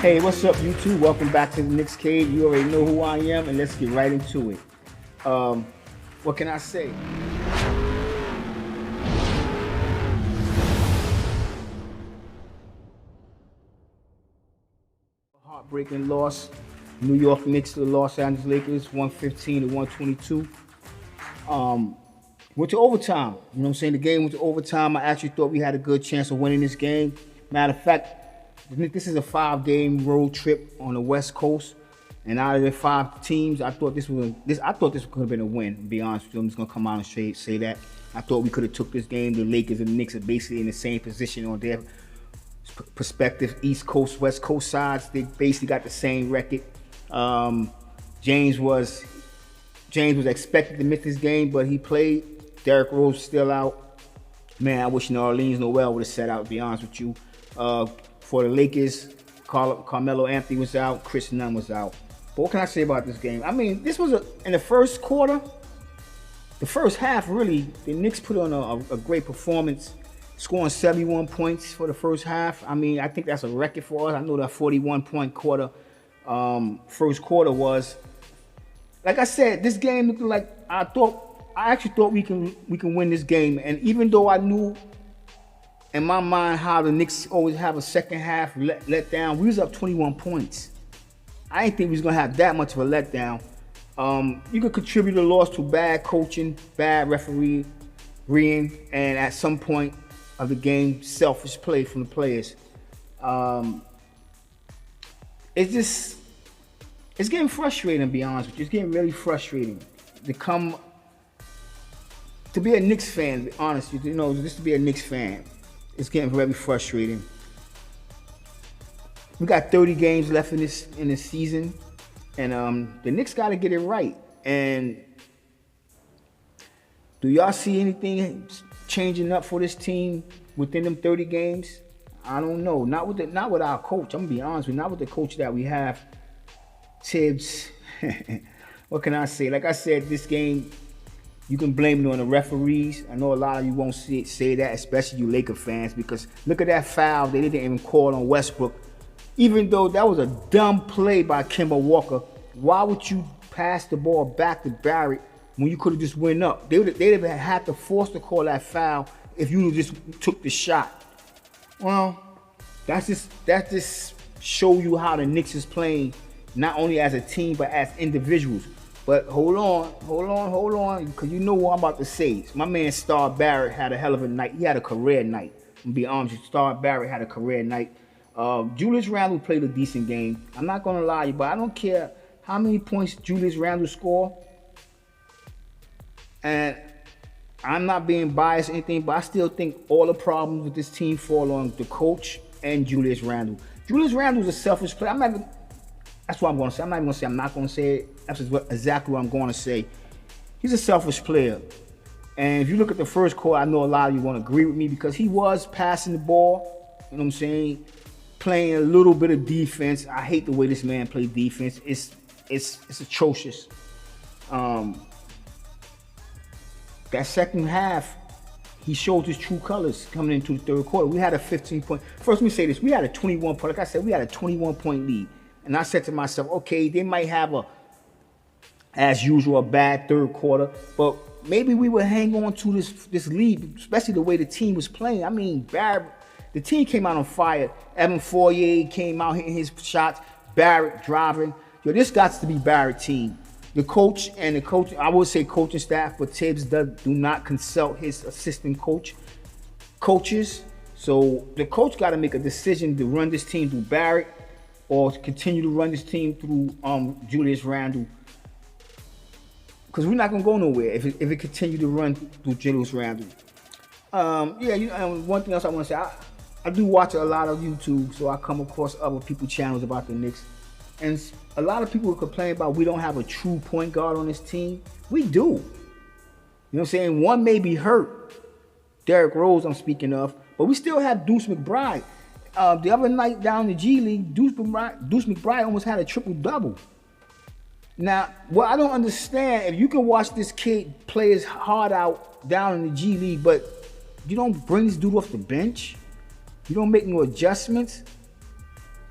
Hey, what's up, YouTube? Welcome back to the Knicks Cave. You already know who I am, and let's get right into it. Um, what can I say? Heartbreaking loss. New York Knicks to the Los Angeles Lakers, 115 to 122. Went to overtime. You know what I'm saying? The game went to overtime. I actually thought we had a good chance of winning this game. Matter of fact, this is a 5-game road trip on the West Coast, and out of the 5 teams, I thought this could have been a win. To be honest with you, I'm just gonna come out and say that. I thought we could have took this game. The Lakers and the Knicks are basically in the same position on their perspective. East Coast, West Coast sides, they basically got the same record. James was expected to miss this game, but he played. Derrick Rose still out. Man, I wish New Orleans Noel would have sat out, to be honest with you. For the Lakers, Carmelo Anthony was out, Chris Nunn was out. But what can I say about this game? I mean, this was in the first quarter, the first half, really, the Knicks put on a great performance, scoring 71 points for the first half. I mean, I think that's a record for us. I know that 41-point first quarter was. Like I said, this game looked like I actually thought we can win this game. And even though I knew in my mind how the Knicks always have a second half let down, we was up 21 points. I didn't think we was gonna have that much of a letdown. You could contribute the loss to bad coaching, bad refereeing, and at some point of the game, selfish play from the players. It's getting frustrating, to be honest with you. It's getting really frustrating to be a Knicks fan, to be honest with you. Just to be a Knicks fan, it's getting very frustrating. We got 30 games left in this season, and the Knicks got to get it right. And do y'all see anything changing up for this team within them 30 games? I don't know. Not with our coach. I'm gonna be honest with you. Not with the coach that we have. Tibbs. What can I say? Like I said, this game, you can blame it on the referees. I know a lot of you won't say that, especially you Laker fans, because look at that foul they didn't even call on Westbrook. Even though that was a dumb play by Kemba Walker, why would you pass the ball back to Barrett when you could have just went up? They'd have had to force to call that foul if you just took the shot. Well, that just show you how the Knicks is playing, not only as a team but as individuals. But hold on, because you know what I'm about to say. My man Star Barrett had a hell of a night. He had a career night. I'm gonna be honest with you. Star Barrett had a career night. Julius Randle played a decent game. I'm not gonna lie to you, but I don't care how many points Julius Randle scored. And I'm not being biased or anything, but I still think all the problems with this team fall on the coach and Julius Randle. Julius Randle is a selfish player. That's what I'm going to say. I'm not even going to say I'm not going to say it. That's exactly what I'm going to say. He's a selfish player. And if you look at the first quarter, I know a lot of you won't agree with me because he was passing the ball, you know what I'm saying, playing a little bit of defense. I hate the way this man plays defense. It's atrocious. That second half, he showed his true colors coming into the third quarter. We had a 15-point. First, let me say this. We had a 21-point. Like I said, we had a 21-point lead. And I said to myself, okay, they might have as usual, a bad third quarter, but maybe we would hang on to this lead, especially the way the team was playing. I mean, the team came out on fire. Evan Fournier came out hitting his shots. Barrett driving. Yo, this got to be Barrett's team. The coach, I would say coaching staff, but Tibbs do not consult his assistant coaches. So the coach got to make a decision to run this team through Barrett or to continue to run this team through Julius Randle. Because we're not going to go nowhere if it continue to run through Julius Randle. One thing else I want to say, I do watch a lot of YouTube, so I come across other people's channels about the Knicks. And a lot of people complain about we don't have a true point guard on this team. We do. You know what I'm saying? One may be hurt. Derrick Rose, I'm speaking of. But we still have Deuce McBride. The other night down in the G League, Deuce McBride almost had a triple-double. Now, what I don't understand, if you can watch this kid play his heart out down in the G League, but you don't bring this dude off the bench, you don't make no adjustments,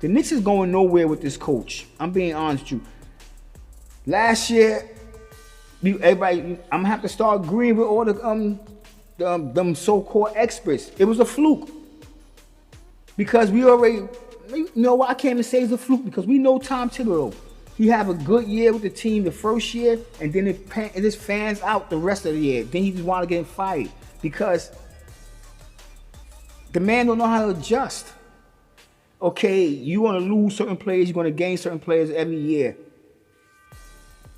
The Knicks is going nowhere with this coach. I'm being honest with you. Last year, everybody, I'm gonna have to start agreeing with all them so-called experts. It was a fluke. Because we already, you know what, I can't even say it's a fluke because we know Tom Thibodeau. He have a good year with the team the first year, and then it just fans out the rest of the year. Then he just want to get fired because the man don't know how to adjust. Okay, you want to lose certain players, you're going to gain certain players every year.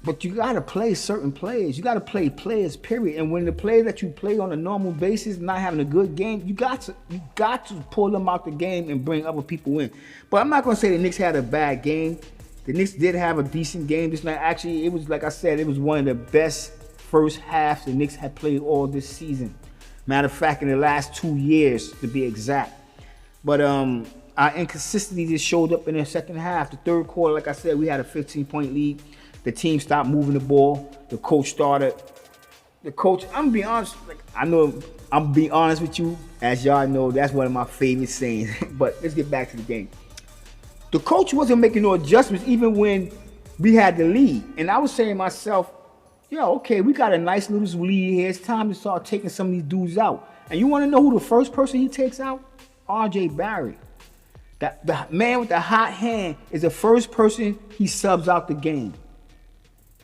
But you got to play certain players. You got to play players, period. And when the players that you play on a normal basis not having a good game, you got to pull them out the game and bring other people in. But I'm not going to say the Knicks had a bad game. The Knicks did have a decent game this night. Actually, it was, like I said, it was one of the best first halves the Knicks had played all this season. Matter of fact, in the last 2 years, to be exact. But our inconsistency just showed up in the second half. The third quarter, like I said, we had a 15-point lead. The team stopped moving the ball. The coach started. The coach, I'm being honest, I'm being honest with you. As y'all know, that's one of my favorite sayings. But let's get back to the game. The coach wasn't making no adjustments even when we had the lead. And I was saying to myself, yo, okay, we got a nice little lead here. It's time to start taking some of these dudes out. And you want to know who the first person he takes out? R.J. Barrett. The man with the hot hand is the first person he subs out the game.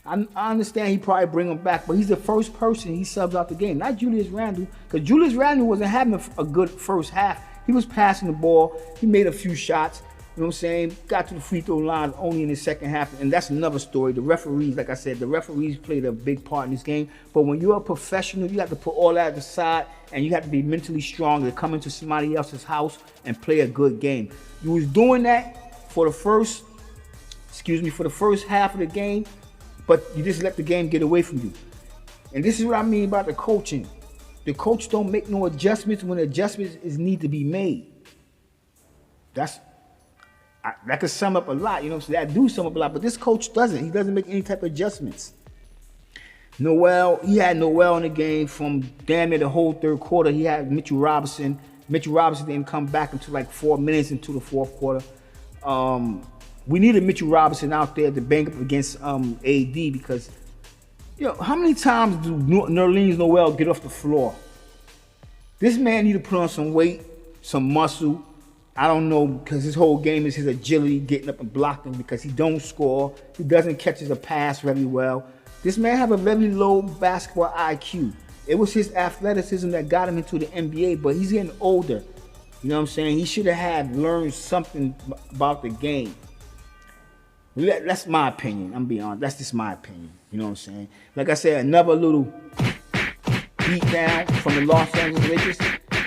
I understand he probably bring him back, but he's the first person he subs out the game, not Julius Randle, because Julius Randle wasn't having a good first half. He was passing the ball. He made a few shots. You know what I'm saying? Got to the free throw line only in the second half, and that's another story. The referees, like I said, the referees played a big part in this game. But when you're a professional, you have to put all that aside, and you have to be mentally strong to come into somebody else's house and play a good game. You was doing that for the first half of the game, but you just let the game get away from you. And this is what I mean about the coaching. The coach don't make no adjustments when adjustments need to be made. That could sum up a lot, you know what I'm saying? That do sum up a lot, but this coach doesn't. He doesn't make any type of adjustments. He had Noel in the game from damn near the whole third quarter. He had Mitchell Robinson. Mitchell Robinson didn't come back until like 4 minutes into the fourth quarter. We needed Mitchell Robinson out there to bang up against AD because, you know, how many times do Nerlens Noel get off the floor? This man need to put on some weight, some muscle. I don't know, because his whole game is his agility, getting up and blocking because he don't score. He doesn't catch a pass very well. This man have a very low basketball IQ. It was his athleticism that got him into the NBA, but he's getting older. You know what I'm saying? He should have learned something about the game. That's my opinion. I'm being honest. That's just my opinion. You know what I'm saying? Like I said, another little beat down from the Los Angeles Lakers,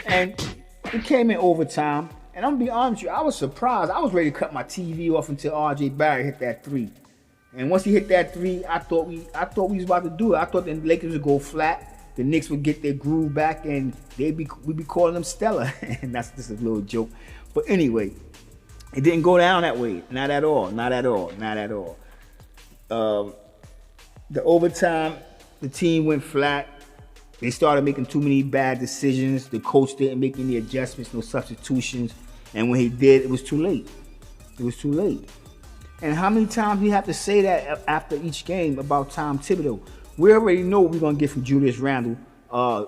and it came in overtime. And I'm gonna be honest with you, I was surprised. I was ready to cut my TV off until R.J. Barrett hit that three. And once he hit that three, I thought we was about to do it. I thought the Lakers would go flat. The Knicks would get their groove back, and we'd be calling them Stella. And that's just a little joke. But anyway, it didn't go down that way. Not at all. Not at all. Not at all. The overtime, the team went flat. They started making too many bad decisions. The coach didn't make any adjustments, no substitutions. And when he did, it was too late. It was too late. And how many times we have to say that after each game about Tom Thibodeau? We already know what we're going to get from Julius Randle. A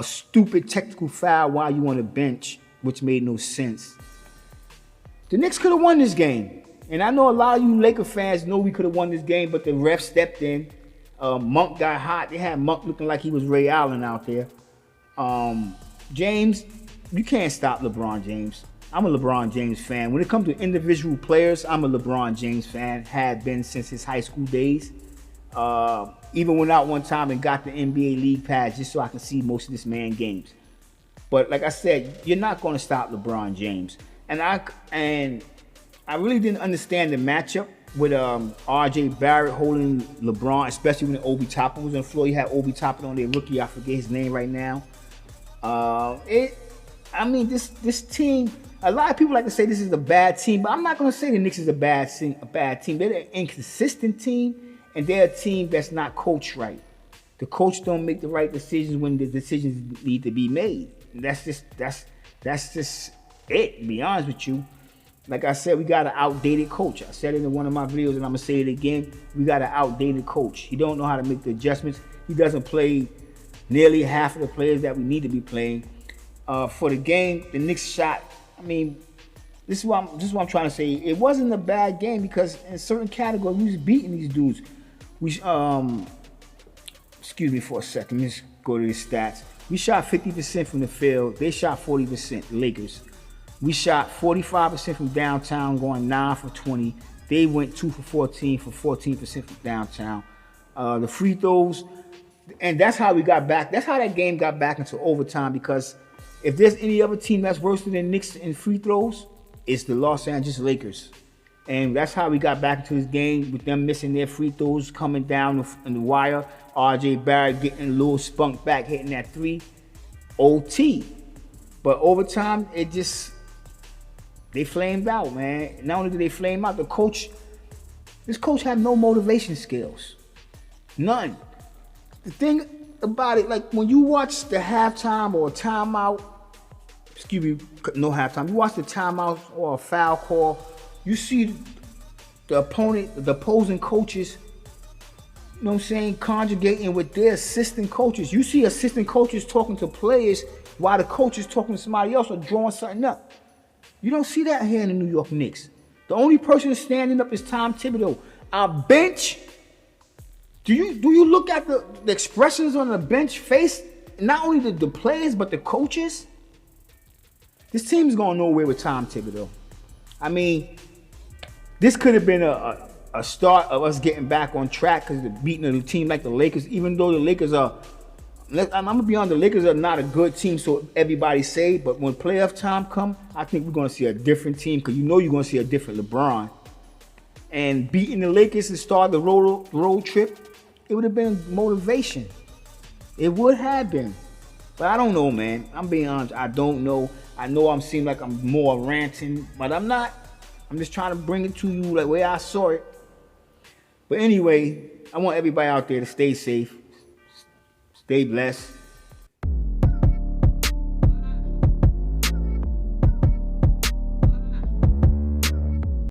stupid technical foul while you on the bench, which made no sense. The Knicks could have won this game. And I know a lot of you Laker fans know we could have won this game, but the ref stepped in. Monk got hot. They had Monk looking like he was Ray Allen out there. James, you can't stop LeBron James. I'm a LeBron James fan. When it comes to individual players, I'm a LeBron James fan. Had been since his high school days. Even went out one time and got the NBA League Pass just so I can see most of this man's games. But like I said, you're not going to stop LeBron James. And I really didn't understand the matchup with R.J. Barrett holding LeBron, especially when Obi Toppin was on the floor. You had Obi Toppin on their rookie. I forget his name right now. This team, a lot of people like to say this is a bad team, but I'm not going to say the Knicks is a bad team. They're an inconsistent team, and they're a team that's not coached right. The coach don't make the right decisions when the decisions need to be made. And that's just it, to be honest with you. Like I said, we got an outdated coach. I said it in one of my videos, and I'm gonna say it again. We got an outdated coach. He don't know how to make the adjustments. He doesn't play nearly half of the players that we need to be playing. For the game, the Knicks shot. I mean, this is what I'm trying to say. It wasn't a bad game because in certain categories we was beating these dudes. We excuse me for a second. Let's go to the stats. We shot 50% from the field. They shot 40%. The Lakers. We shot 45% from downtown, going 9 for 20. They went 2 for 14 for 14% from downtown. The free throws, and that's how we got back. That's how that game got back into overtime, because if there's any other team that's worse than the Knicks in free throws, it's the Los Angeles Lakers. And that's how we got back into this game, with them missing their free throws, coming down in the wire. RJ Barrett getting a little spunk back, hitting that 3. OT. But overtime, they flamed out, man. Not only did they flame out, this coach had no motivation skills. None. The thing about it, like when you watch the halftime or a timeout, excuse me, no halftime, you watch the timeout or a foul call, you see the opposing coaches, you know what I'm saying, conjugating with their assistant coaches. You see assistant coaches talking to players while the coach is talking to somebody else or drawing something up. You don't see that here in the New York Knicks. The only person standing up is Tom Thibodeau. Our bench, do you look at the expressions on the bench face? Not only the players, but the coaches? This team's going nowhere with Tom Thibodeau. I mean, this could have been a start of us getting back on track, because beating a team like the Lakers, even though the Lakers are, I'm gonna be honest, the Lakers are not a good team, so everybody say, but when playoff time come, I think we're gonna see a different team, because you know you're gonna see a different LeBron. And beating the Lakers and start the road trip, it would have been motivation. It would have been. But I don't know, man. I'm being honest, I don't know. I know I'm seeming like I'm more ranting, but I'm not. I'm just trying to bring it to you like the way I saw it. But anyway, I want everybody out there to stay safe, stay blessed.